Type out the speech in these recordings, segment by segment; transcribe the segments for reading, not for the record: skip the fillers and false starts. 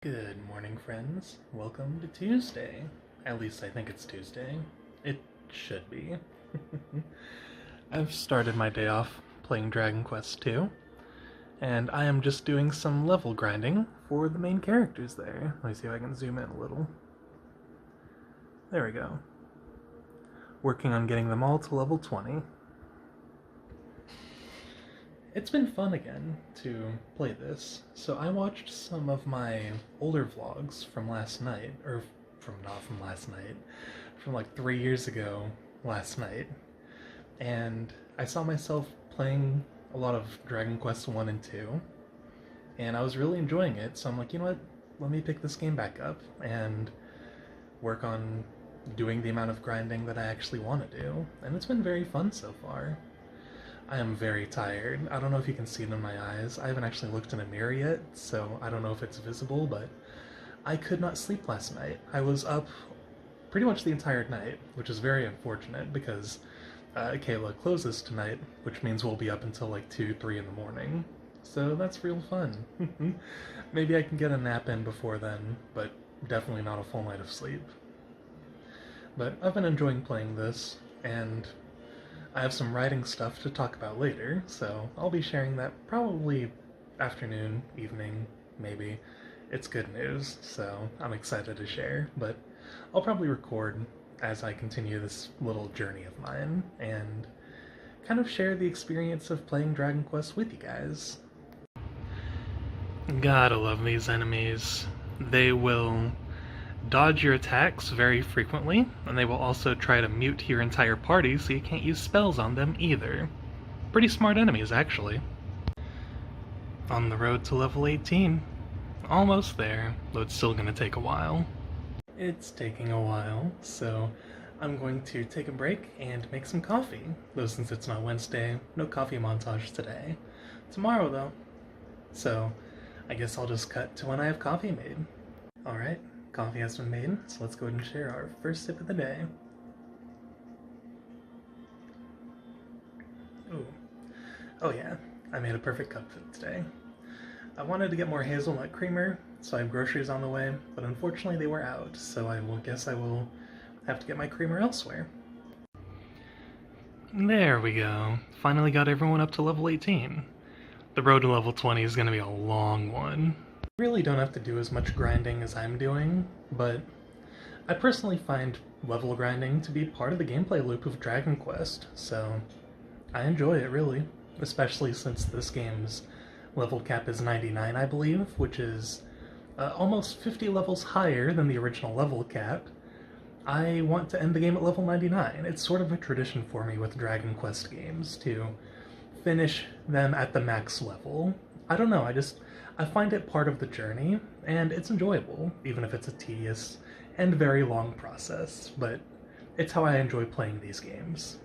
Good morning, friends. Welcome to Tuesday. At least I think it's Tuesday. It should be. I've started my day off playing Dragon Quest II, and I am just doing some level grinding for the main characters there. Let me see if I can zoom in a little. There we go. Working on getting them all to level 20. It's been fun again to play this. So I watched some of my older vlogs from last night, or not from last night, from like 3 years ago last night, and I saw myself playing a lot of Dragon Quest 1 and 2, and I was really enjoying it, so I'm like, you know what, let me pick this game back up and work on doing the amount of grinding that I actually want to do, and it's been very fun so far. I am very tired. I don't know if you can see it in my eyes. I haven't actually looked in a mirror yet, so I don't know if it's visible, but I could not sleep last night. I was up pretty much the entire night, which is very unfortunate because Kayla closes tonight, which means we'll be up until like 2, 3 in the morning. So that's real fun. Maybe I can get a nap in before then, but definitely not a full night of sleep. But I've been enjoying playing this, and I have some writing stuff to talk about later, so I'll be sharing that probably afternoon, evening, maybe. It's good news, so I'm excited to share, but I'll probably record as I continue this little journey of mine and kind of share the experience of playing Dragon Quest with you guys. Gotta love these enemies. They will dodge your attacks very frequently, and they will also try to mute your entire party so you can't use spells on them either. Pretty smart enemies, actually. On the road to level 18. Almost there, though it's still gonna take a while. It's taking a while, so I'm going to take a break and make some coffee. Though since it's not Wednesday, no coffee montage today. Tomorrow, though. So, I guess I'll just cut to when I have coffee made. Alright. Coffee has been made, so let's go ahead and share our first sip of the day. Ooh. Oh yeah, I made a perfect cup today. I wanted to get more hazelnut creamer, so I have groceries on the way, but unfortunately they were out, so I will have to get my creamer elsewhere. There we go. Finally got everyone up to level 18. The road to level 20 is going to be a long one. Really don't have to do as much grinding as I'm doing, but I personally find level grinding to be part of the gameplay loop of Dragon Quest, so I enjoy it really, especially since this game's level cap is 99, I believe, which is almost 50 levels higher than the original level cap. I want to end the game at level 99. It's sort of a tradition for me with Dragon Quest games to finish them at the max level. I don't know, I find it part of the journey, and it's enjoyable, even if it's a tedious and very long process, but it's how I enjoy playing these games.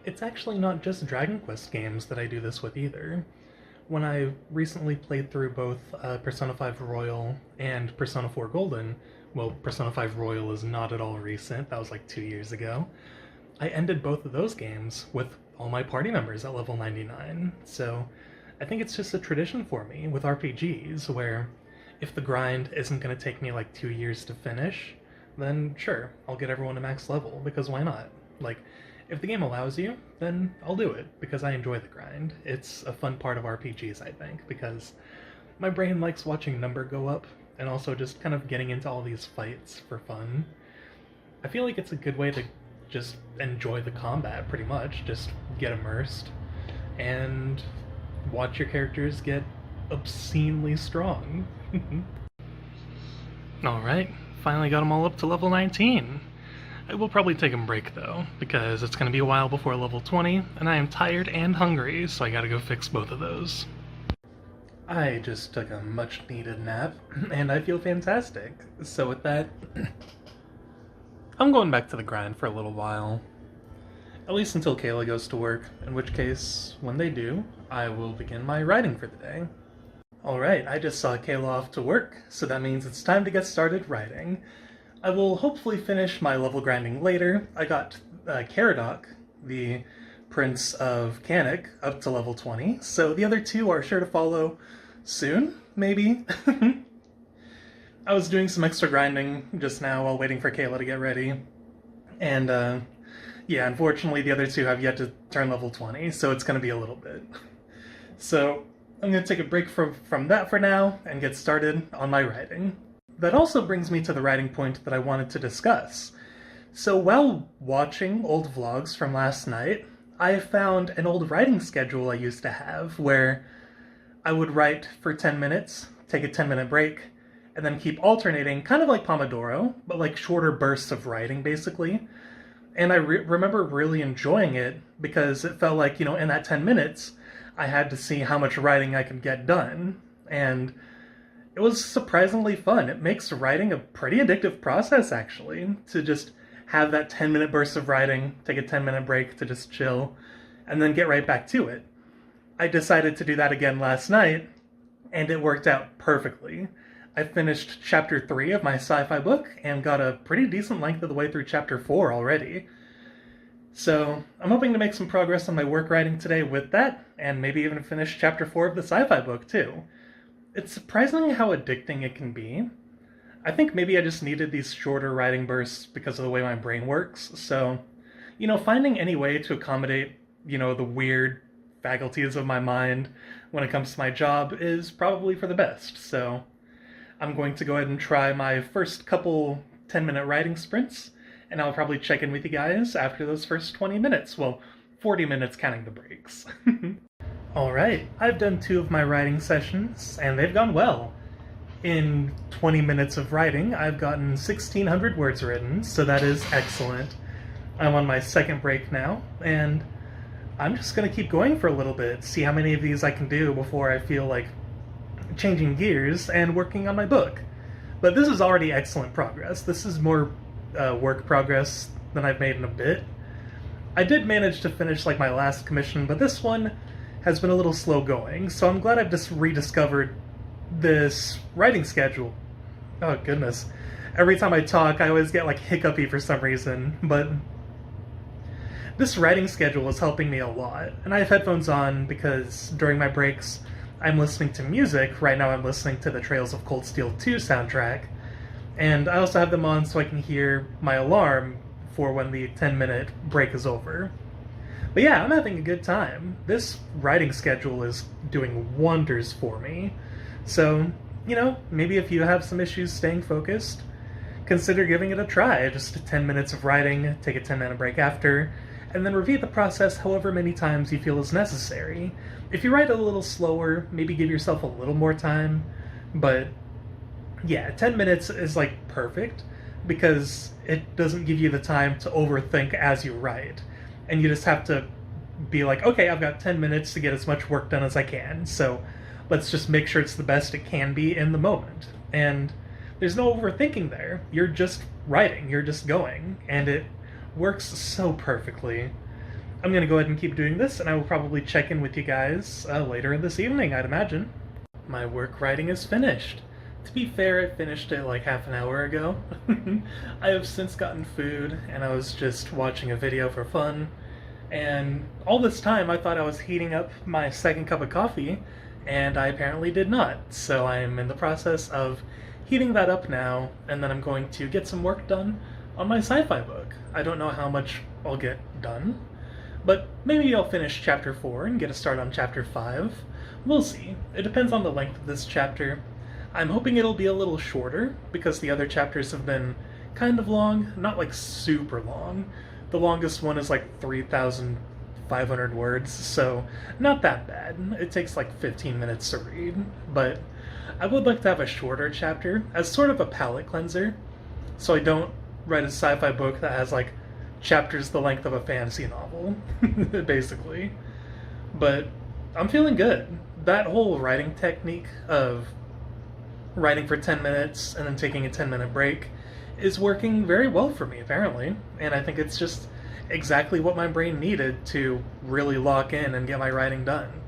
It's actually not just Dragon Quest games that I do this with either. When I recently played through both Persona 5 Royal and Persona 4 Golden, well, Persona 5 Royal is not at all recent, that was like 2 years ago, I ended both of those games with all my party members at level 99, so I think it's just a tradition for me with RPGs where if the grind isn't going to take me like 2 years to finish, then sure, I'll get everyone to max level, because why not? Like, if the game allows you, then I'll do it, because I enjoy the grind. It's a fun part of RPGs, I think, because my brain likes watching number go up, and also just kind of getting into all these fights for fun. I feel like it's a good way to just enjoy the combat, pretty much, just get immersed, and watch your characters get obscenely strong. Alright, finally got them all up to level 19. I will probably take a break though, because it's going to be a while before level 20, and I am tired and hungry, so I gotta go fix both of those. I just took a much needed nap, and I feel fantastic. So with that, I'm going back to the grind for a little while. At least until Kayla goes to work, in which case, when they do, I will begin my writing for the day. Alright, I just saw Kayla off to work, so that means it's time to get started writing. I will hopefully finish my level grinding later. I got Caradoc, the Prince of Canic, up to level 20, so the other two are sure to follow soon, maybe? I was doing some extra grinding just now while waiting for Kayla to get ready. And, yeah, unfortunately the other two have yet to turn level 20, so it's going to be a little bit. So, I'm going to take a break from that for now and get started on my writing. That also brings me to the writing point that I wanted to discuss. So while watching old vlogs from last night, I found an old writing schedule I used to have where I would write for 10 minutes, take a 10-minute break, and then keep alternating, kind of like Pomodoro, but like shorter bursts of writing, basically. And I remember really enjoying it because it felt like, in that 10 minutes, I had to see how much writing I could get done. And it was surprisingly fun. It makes writing a pretty addictive process, actually, to just have that 10-minute burst of writing, take a 10-minute break to just chill, and then get right back to it. I decided to do that again last night, and it worked out perfectly. I finished chapter 3 of my sci-fi book and got a pretty decent length of the way through chapter 4 already. So I'm hoping to make some progress on my work writing today with that, and maybe even finish chapter 4 of the sci-fi book too. It's surprising how addicting it can be. I think maybe I just needed these shorter writing bursts because of the way my brain works, so, finding any way to accommodate, the weird faculties of my mind when it comes to my job is probably for the best, so I'm going to go ahead and try my first couple 10-minute writing sprints, and I'll probably check in with you guys after those first 20 minutes. Well, 40 minutes counting the breaks. Alright, I've done 2 of my writing sessions, and they've gone well. In 20 minutes of writing, I've gotten 1,600 words written, so that is excellent. I'm on my second break now, and I'm just going to keep going for a little bit, see how many of these I can do before I feel like changing gears and working on my book. But this is already excellent progress. This is more work progress than I've made in a bit. I did manage to finish my last commission, but this one has been a little slow going, so I'm glad I've just rediscovered this writing schedule. Oh goodness. Every time I talk, I always get hiccupy for some reason, but this writing schedule is helping me a lot. And I have headphones on because during my breaks, I'm listening to music. Right now I'm listening to the Trails of Cold Steel 2 soundtrack, and I also have them on so I can hear my alarm for when the 10-minute break is over. But yeah, I'm having a good time. This writing schedule is doing wonders for me. So, maybe if you have some issues staying focused, consider giving it a try. Just 10 minutes of writing, take a 10-minute break after, and then repeat the process however many times you feel is necessary. If you write a little slower, maybe give yourself a little more time, but yeah, 10 minutes is perfect because it doesn't give you the time to overthink as you write, and you just have to be okay, I've got 10 minutes to get as much work done as I can, so let's just make sure it's the best it can be in the moment. And there's no overthinking there. You're just writing, you're just going, and it works so perfectly. I'm going to go ahead and keep doing this, and I will probably check in with you guys later this evening, I'd imagine. My work writing is finished. To be fair, I finished it half an hour ago. I have since gotten food, and I was just watching a video for fun, and all this time I thought I was heating up my second cup of coffee, and I apparently did not. So I'm in the process of heating that up now, and then I'm going to get some work done on my sci-fi book. I don't know how much I'll get done, but maybe I'll finish chapter 4 and get a start on chapter 5. We'll see. It depends on the length of this chapter. I'm hoping it'll be a little shorter, because the other chapters have been kind of long, not super long. The longest one is 3,500 words, so not that bad. It takes 15 minutes to read, but I would like to have a shorter chapter as sort of a palate cleanser, so I don't write a sci-fi book that has chapters the length of a fantasy novel, basically. But I'm feeling good. That whole writing technique of writing for 10 minutes and then taking a 10-minute break is working very well for me, apparently. And I think it's just exactly what my brain needed to really lock in and get my writing done.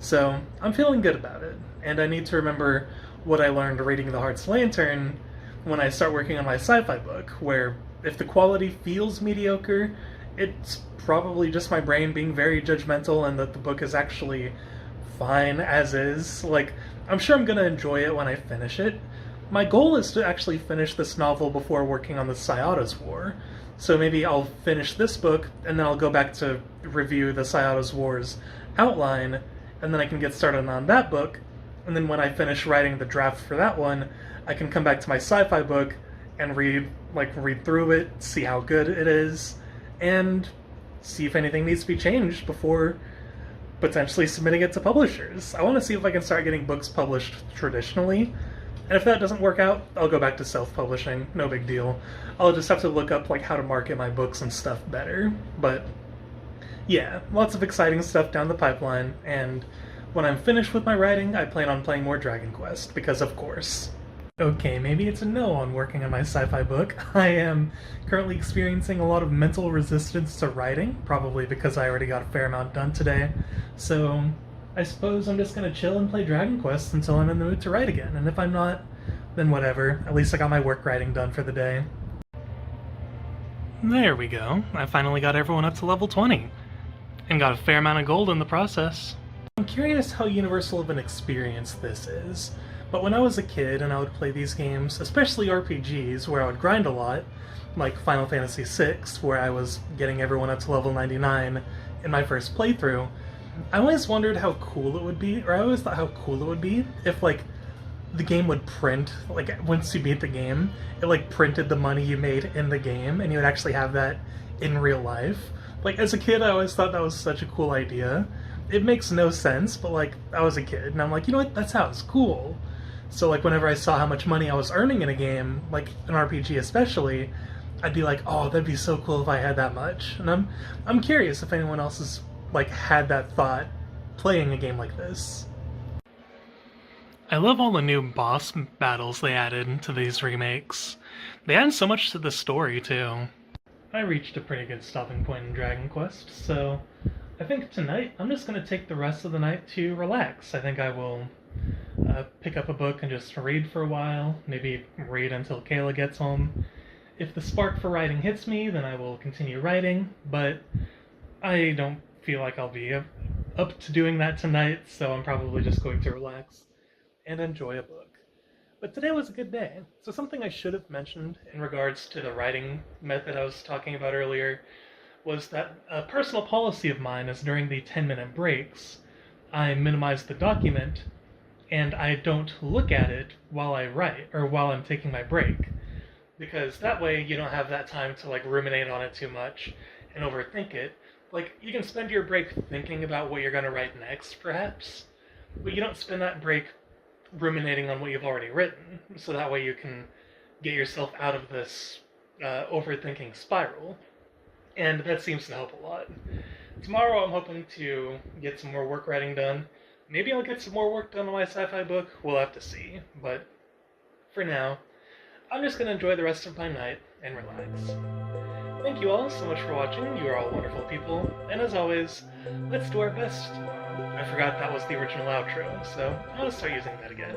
So I'm feeling good about it. And I need to remember what I learned reading The Heart's Lantern when I start working on my sci-fi book, where if the quality feels mediocre, it's probably just my brain being very judgmental and that the book is actually fine as is. I'm sure I'm gonna enjoy it when I finish it, my goal is to actually finish this novel before working on the Sciotos War. So maybe I'll finish this book, and then I'll go back to review the Sciotos War's outline, and then I can get started on that book, and then when I finish writing the draft for that one, I can come back to my sci-fi book and read through it, see how good it is, and see if anything needs to be changed before potentially submitting it to publishers. I want to see if I can start getting books published traditionally, and if that doesn't work out, I'll go back to self-publishing, no big deal. I'll just have to look up how to market my books and stuff better, but yeah, lots of exciting stuff down the pipeline, and when I'm finished with my writing, I plan on playing more Dragon Quest, because of course. Okay, maybe it's a no on working on my sci-fi book. I am currently experiencing a lot of mental resistance to writing, probably because I already got a fair amount done today. So I suppose I'm just gonna chill and play Dragon Quest until I'm in the mood to write again, and if I'm not, then whatever. At least I got my work writing done for the day. There we go. I finally got everyone up to level 20, and got a fair amount of gold in the process. I'm curious how universal of an experience this is. But when I was a kid and I would play these games, especially RPGs, where I would grind a lot, like Final Fantasy VI, where I was getting everyone up to level 99 in my first playthrough, I always wondered how cool it would be, or I always thought how cool it would be if, the game would print, once you beat the game, it, printed the money you made in the game, and you would actually have that in real life. As a kid, I always thought that was such a cool idea. It makes no sense, but, I was a kid, and I'm like, you know what, that sounds cool. So, whenever I saw how much money I was earning in a game, an RPG especially, I'd be like, oh, that'd be so cool if I had that much. And I'm curious if anyone else has, had that thought playing a game like this. I love all the new boss battles they added to these remakes. They added so much to the story, too. I reached a pretty good stopping point in Dragon Quest, so I think tonight I'm just going to take the rest of the night to relax. I think I will pick up a book and just read for a while, maybe read until Kayla gets home. If the spark for writing hits me, then I will continue writing, but I don't feel like I'll be up to doing that tonight, so I'm probably just going to relax and enjoy a book. But today was a good day. So something I should have mentioned in regards to the writing method I was talking about earlier was that a personal policy of mine is during the 10-minute breaks, I minimize the document and I don't look at it while I write, or while I'm taking my break. Because that way you don't have that time to ruminate on it too much and overthink it. You can spend your break thinking about what you're going to write next, perhaps, but you don't spend that break ruminating on what you've already written, so that way you can get yourself out of this overthinking spiral. And that seems to help a lot. Tomorrow I'm hoping to get some more work writing done. Maybe I'll get some more work done on my sci-fi book, we'll have to see. But for now, I'm just going to enjoy the rest of my night and relax. Thank you all so much for watching, you are all wonderful people, and as always, let's do our best. I forgot that was the original outro, so I'll start using that again.